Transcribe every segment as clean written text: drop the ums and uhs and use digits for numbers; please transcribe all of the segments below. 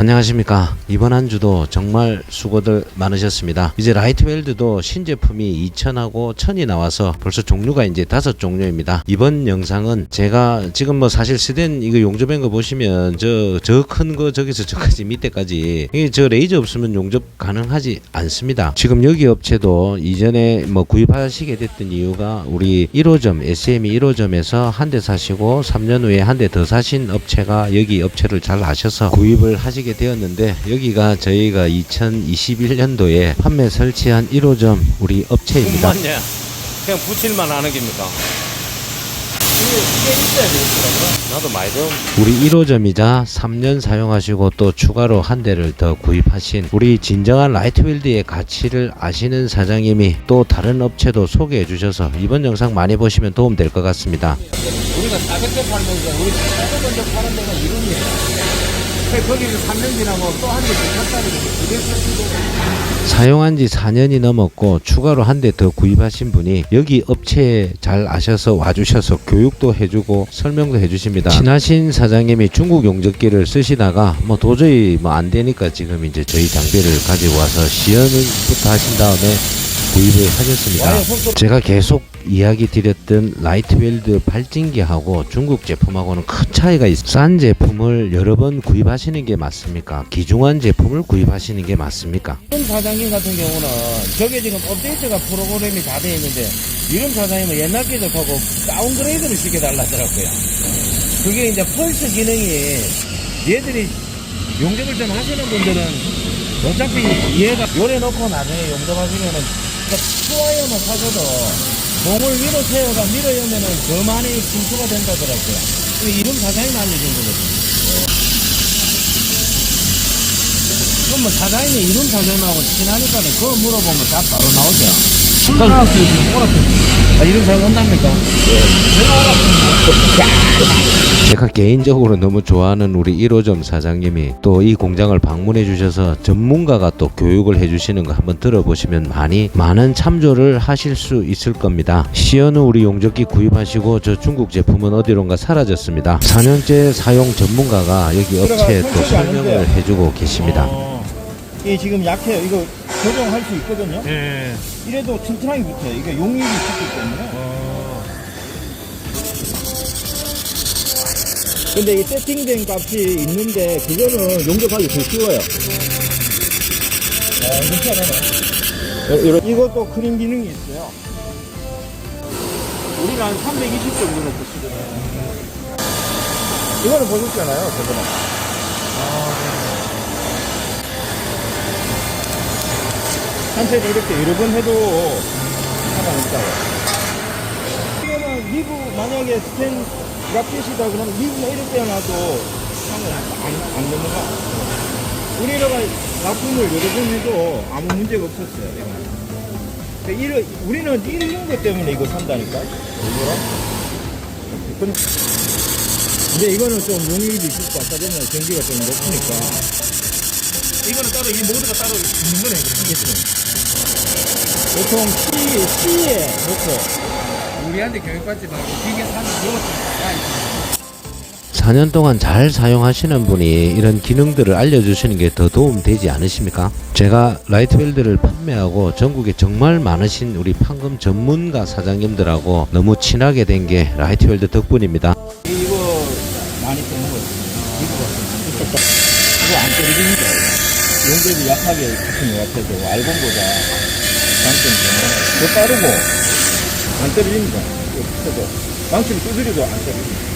안녕하십니까. 이번 한 주도 정말 수고들 많으셨습니다. 이제 라이트웰드도 신제품이 2000하고 1000이 나와서 벌써 종류가 이제 5종류입니다. 이번 영상은 제가 지금 뭐 사실 스댄 이거 용접한 거 보시면 저 큰 거 저기서 저까지 밑에까지 이게 저 레이저 없으면 용접 가능하지 않습니다. 지금 여기 업체도 이전에 뭐 구입하시게 됐던 이유가 우리 1호점 SME 1호점에서 한 대 사시고 3년 후에 한 대 더 사신 업체가 여기 업체를 잘 아셔서 구입을 하시게 되었는데, 여기가 저희가 2021년도에 판매 설치한 1호점 우리 업체입니다. 맞네. 그냥 붙일만 하는 겁니까? 이게 있어야 되겠더라고요. 나도 많이 좀. 우리 1호점이자 3년 사용하시고 또 추가로 한 대를 더 구입하신 우리 진정한 라이트웰드의 가치를 아시는 사장님이 또 다른 업체도 소개해 주셔서 이번 영상 많이 보시면 도움 될 것 같습니다. 우리가 400대 팔면서 우리 800 먼저 파는 데가 이름이에요. 거기서 3년 지나고 또 한 대 붙였다는 게 사용한 지 4년이 넘었고 추가로 한 대 더 구입하신 분이 여기 업체 잘 아셔서 와주셔서 교육도 해주고 설명도 해주십니다. 친하신 사장님이 중국 용접기를 쓰시다가 뭐 도저히 뭐 안 되니까 지금 이제 저희 장비를 가지고 와서 시연부터 하신 다음에 구입을 하셨습니다. 제가 계속 이야기 드렸던 라이트웰드 발진기하고 중국 제품하고는 큰 차이가 있습니다. 싼 제품을 여러 번 구입하시는 게 맞습니까? 귀중한 제품을 구입하시는 게 맞습니까? 이런 사장님 같은 경우는 저게 지금 업데이트가 프로그램이 다 되어 있는데, 이런 사장님은 옛날 기적하고 다운그레이드를 시켜달라더라고요. 그게 이제 펄스 기능이 얘들이 용접을 좀 하시는 분들은 어차피 얘가 요래 놓고 나중에 용접하시면은 스와이어만 사셔도 공을 위로 세워가 밀어여면은 더 많이 침투가 된다더라고요. 이런 사장님이 알려준 거거든요. 그럼 뭐 사장님이 이런 사장님하고 친하니까는 그거 물어보면 다 바로 나오죠. 이런 사람 온답니까? 제가 개인적으로 너무 좋아하는 우리 1호점 사장님이 또 이 공장을 방문해 주셔서 전문가가 또 교육을 해 주시는 거 한번 들어보시면 많은 참조를 하실 수 있을 겁니다. 시연 후 우리 용접기 구입하시고 저 중국 제품은 어디론가 사라졌습니다. 4년째 사용 전문가가 여기 업체에 또 설명을 해주고 계십니다. 이게 지금 약해요. 이거 조정할 수 있거든요. 예. 이래도 튼튼하게 붙어요. 이게 용입이 붙기 때문에. 근데 이 세팅된 값이 있는데 그거는 용접하기 더 쉬워요. 괜찮아요. 이것도 크림 기능이 있어요. 우리는 한 320 정도 놓고 쓰거든요. 이거는 보셨잖아요, 저번에. 한테도 이렇게 여러 번 해도 상관없다고. 이거는 미국 만약에 스탠 랍핏이다 그러면 미국에 이럴 때 놔도 안 넘어가. 우리가 납품을 여러 번 해도 아무 문제가 없었어요. 이거는. 우리는 이런 것 때문에 이거 산다니까. 근데 이거는 좀 용입이 있을 것 같다. 전기가 좀 높으니까. 이거는 따로, 이 모드가 따로 있는 거네. 보통 C에 놓고. 우리한테 교육받지 말고 기계 사는 이것도 4년 동안 잘 사용하시는 분이 이런 기능들을 알려주시는 게 더 도움되지 않으십니까? 제가 라이트웰드를 판매하고 전국에 정말 많으신 우리 판금 전문가 사장님들하고 너무 친하게 된 게 라이트웰드 덕분입니다. 이거 많이 쓰는 거예요. 이거 안 떨어집니다. 용접이 약하게 붙은 것 같아서 알곤보다 장점이 더 빠르고 안 떨어집니다. 이거 망치를 두드려도 안 떨어집니다.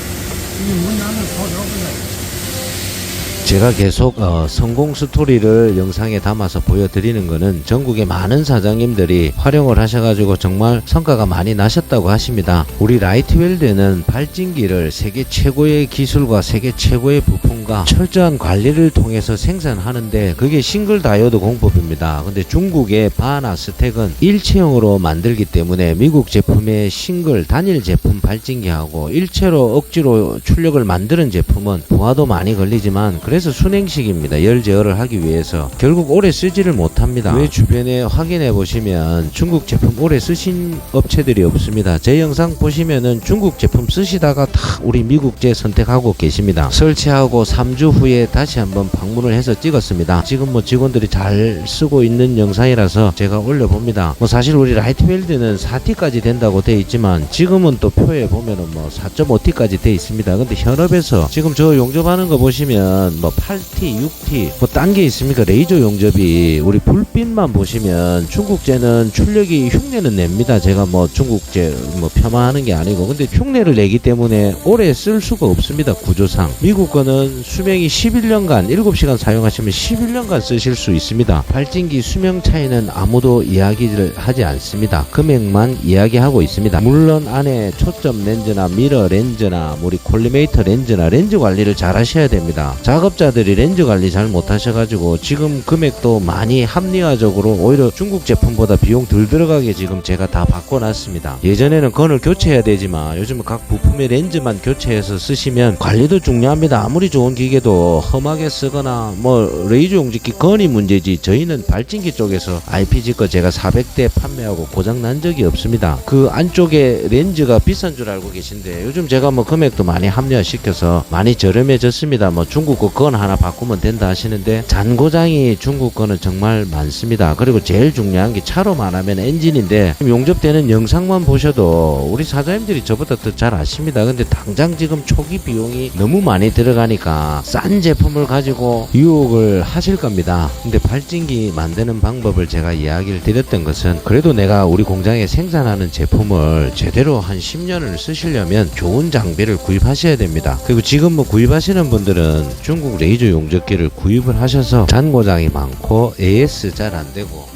제가 계속 성공 스토리를 영상에 담아서 보여드리는 거는 전국의 많은 사장님들이 활용을 하셔가지고 정말 성과가 많이 나셨다고 하십니다. 우리 라이트웰드는 발진기를 세계 최고의 기술과 세계 최고의 부품과 철저한 관리를 통해서 생산하는데 그게 싱글 다이오드 공법입니다. 근데 중국의 바나 스택은 일체형으로 만들기 때문에 미국 제품의 싱글 단일 제품 발진기하고 일체로 억지로 출력을 만드는 제품은 부하도 많이 걸리지만 그래서 그래서 순행식입니다. 열 제어를 하기 위해서. 결국 오래 쓰지를 못합니다. 왜 주변에 확인해 보시면 중국 제품 오래 쓰신 업체들이 없습니다. 제 영상 보시면은 중국 제품 쓰시다가 다 우리 미국제 선택하고 계십니다. 설치하고 3주 후에 다시 한번 방문을 해서 찍었습니다. 지금 뭐 직원들이 잘 쓰고 있는 영상이라서 제가 올려봅니다. 뭐 사실 우리 라이트웰드는 4T까지 된다고 돼 있지만 지금은 또 표에 보면은 뭐 4.5T까지 돼 있습니다. 근데 현업에서 지금 저 용접하는 거 보시면 뭐 8T, 6T 뭐 딴 게 있습니까? 레이저 용접이 우리 불빛만 보시면 중국제는 출력이 흉내는 냅니다. 제가 뭐 중국제 뭐 폄하하는 게 아니고 근데 흉내를 내기 때문에 오래 쓸 수가 없습니다. 구조상. 미국 거는 수명이 11년간 7시간 사용하시면 11년간 쓰실 수 있습니다. 발진기 수명 차이는 아무도 이야기를 하지 않습니다. 금액만 이야기하고 있습니다. 물론 안에 초점 렌즈나 미러 렌즈나 우리 콜리메이터 렌즈나 렌즈 관리를 잘 하셔야 됩니다. 작업자들이 렌즈 관리 잘 못하셔가지고 지금 금액도 많이 합리화적으로 오히려 중국 제품보다 비용 덜 들어가게 지금 제가 다 바꿔놨습니다. 예전에는 건을 교체해야 되지만 요즘은 각 부품의 렌즈만 교체해서 쓰시면 관리도 중요합니다. 아무리 좋은 기계도 험하게 쓰거나 뭐 레이저 용접기 건이 문제지 저희는 발진기 쪽에서 IPG 거 제가 400대 판매하고 고장 난 적이 없습니다. 그 안쪽에 렌즈가 비싼 줄 알고 계신데 요즘 제가 뭐 금액도 많이 합리화시켜서 많이 저렴해졌습니다. 뭐 중국 거 건 하나 바꾸면 된다 하시는데 잔고장이 중국 거는 정말 많습니다. 그리고 제일 중요한 게 차로 말하면 엔진인데 용접되는 영상만 보셔도 우리 사장님들이 저보다 더 잘 아십니다. 근데 당장 지금 초기 비용이 너무 많이 들어가니까 싼 제품을 가지고 유혹을 하실 겁니다. 근데 발진기 만드는 방법을 제가 이야기를 드렸던 것은 그래도 내가 우리 공장에 생산하는 제품을 제대로 한 10년을 쓰시려면 좋은 장비를 구입하셔야 됩니다. 그리고 지금 뭐 구입하시는 분들은 중국 레이저 용접기를 구입을 하셔서 잔고장이 많고 AS 잘 안되고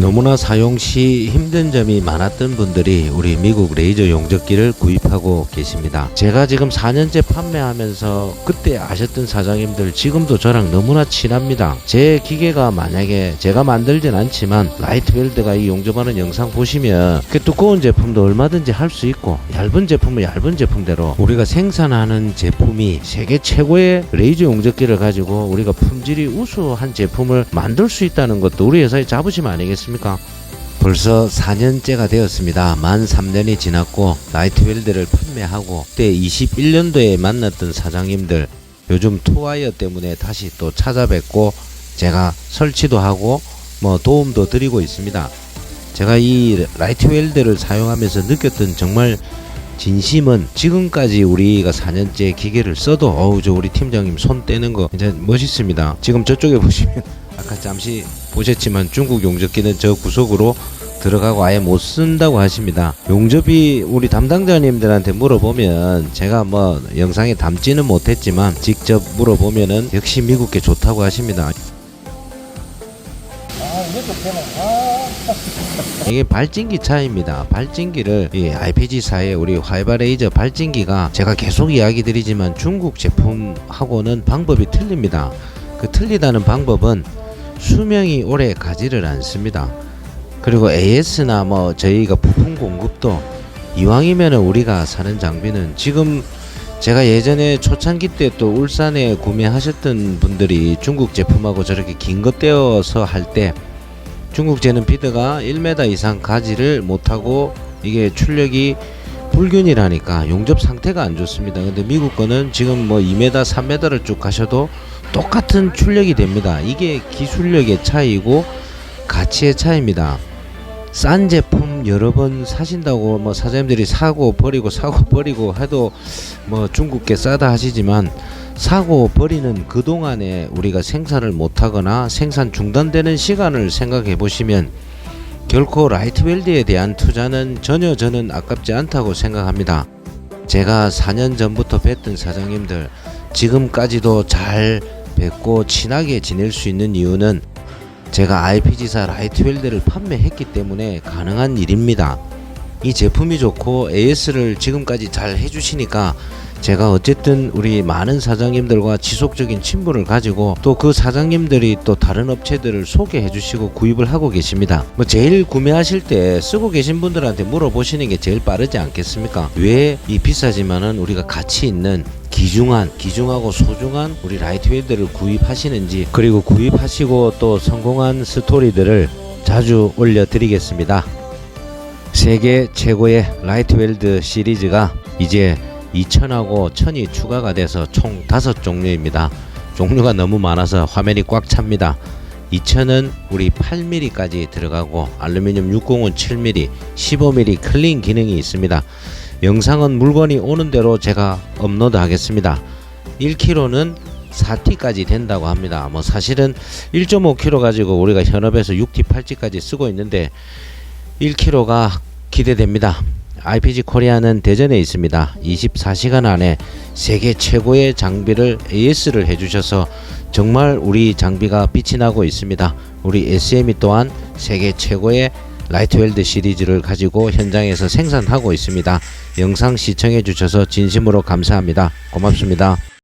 너무나 사용 시 힘든 점이 많았던 분들이 우리 미국 레이저 용접기를 구입하고 계십니다. 제가 지금 4년째 판매하면서 그때 아셨던 사장님들 지금도 저랑 너무나 친합니다. 제 기계가 만약에 제가 만들진 않지만 라이트웰드가 이 용접하는 영상 보시면 그 두꺼운 제품도 얼마든지 할 수 있고 얇은 제품은 얇은 제품대로 우리가 생산하는 제품이 세계 최고의 레이저 용접기를 가지고 우리가 품질이 우수한 제품을 만들 수 있다는 것도 우리 회사의 자부심 아니겠습니까? 벌써 4년째가 되었습니다. 만 3년이 지났고 라이트웰드를 판매하고 그때 21년도에 만났던 사장님들 요즘 투와이어 때문에 다시 또 찾아뵙고 제가 설치도 하고 뭐 도움도 드리고 있습니다. 제가 이 라이트웰드를 사용하면서 느꼈던 정말 진심은 지금까지 우리가 4년째 기계를 써도 어우 저 우리 팀장님 손 떼는 거 진짜 멋있습니다. 지금 저쪽에 보시면 아까 잠시 보셨지만 중국 용접기는 저 구석으로 들어가고 아예 못 쓴다고 하십니다. 용접이 우리 담당자님들한테 물어보면 제가 뭐 영상에 담지는 못했지만 직접 물어보면은 역시 미국게 좋다고 하십니다. 이게 발진기 차이입니다. 발진기를 이 IPG사의 우리 화이바레이저 발진기가 제가 계속 이야기 드리지만 중국 제품하고는 방법이 틀립니다. 그 틀리다는 방법은 수명이 오래 가지를 않습니다. 그리고 AS나 뭐 저희가 부품 공급도 이왕이면 우리가 사는 장비는 지금 제가 예전에 초창기 때 또 울산에 구매하셨던 분들이 중국 제품하고 저렇게 긴 거 떼어서 할 때 중국제는 비드가 1m 이상 가지를 못하고 이게 출력이 불균이라니까 용접 상태가 안 좋습니다. 근데 미국 거는 지금 뭐 2m, 3m를 쭉 가셔도 똑같은 출력이 됩니다. 이게 기술력의 차이고 가치의 차이입니다. 싼 제품 여러 번 사신다고 뭐 사장님들이 사고 버리고 해도 뭐 중국계 싸다 하시지만 사고 버리는 그 동안에 우리가 생산을 못하거나 생산 중단되는 시간을 생각해 보시면 결코 라이트웰드에 대한 투자는 전혀 저는 아깝지 않다고 생각합니다. 제가 4년 전부터 뵀던 사장님들 지금까지도 잘 뵙고 친하게 지낼 수 있는 이유는 제가 IPG사 라이트웰드를 판매했기 때문에 가능한 일입니다. 이 제품이 좋고 AS를 지금까지 잘 해주시니까 제가 어쨌든 우리 많은 사장님들과 지속적인 친분을 가지고 또 그 사장님들이 또 다른 업체들을 소개해 주시고 구입을 하고 계십니다. 뭐 제일 구매하실 때 쓰고 계신 분들한테 물어보시는 게 제일 빠르지 않겠습니까? 왜 이 비싸지만은 우리가 가치 있는 귀중하고 소중한 우리 라이트웰드를 구입하시는지, 그리고 구입하시고 또 성공한 스토리들을 자주 올려드리겠습니다. 세계 최고의 라이트웰드 시리즈가 이제 2000하고 1000이 추가가 돼서 총 5종류입니다. 종류가 너무 많아서 화면이 꽉 찹니다. 2000은 우리 8mm까지 들어가고 알루미늄 60은 7mm, 15mm 클린 기능이 있습니다. 영상은 물건이 오는 대로 제가 업로드 하겠습니다. 1kg는 4T까지 된다고 합니다. 뭐 사실은 1.5kg 가지고 우리가 현업에서 6T, 8T까지 쓰고 있는데 1kg가 기대됩니다. IPG 코리아는 대전에 있습니다. 24시간 안에 세계 최고의 장비를 AS를 해주셔서 정말 우리 장비가 빛이 나고 있습니다. 우리 SM이 또한 세계 최고의 라이트웰드 시리즈를 가지고 현장에서 생산하고 있습니다. 영상 시청해 주셔서 진심으로 감사합니다. 고맙습니다.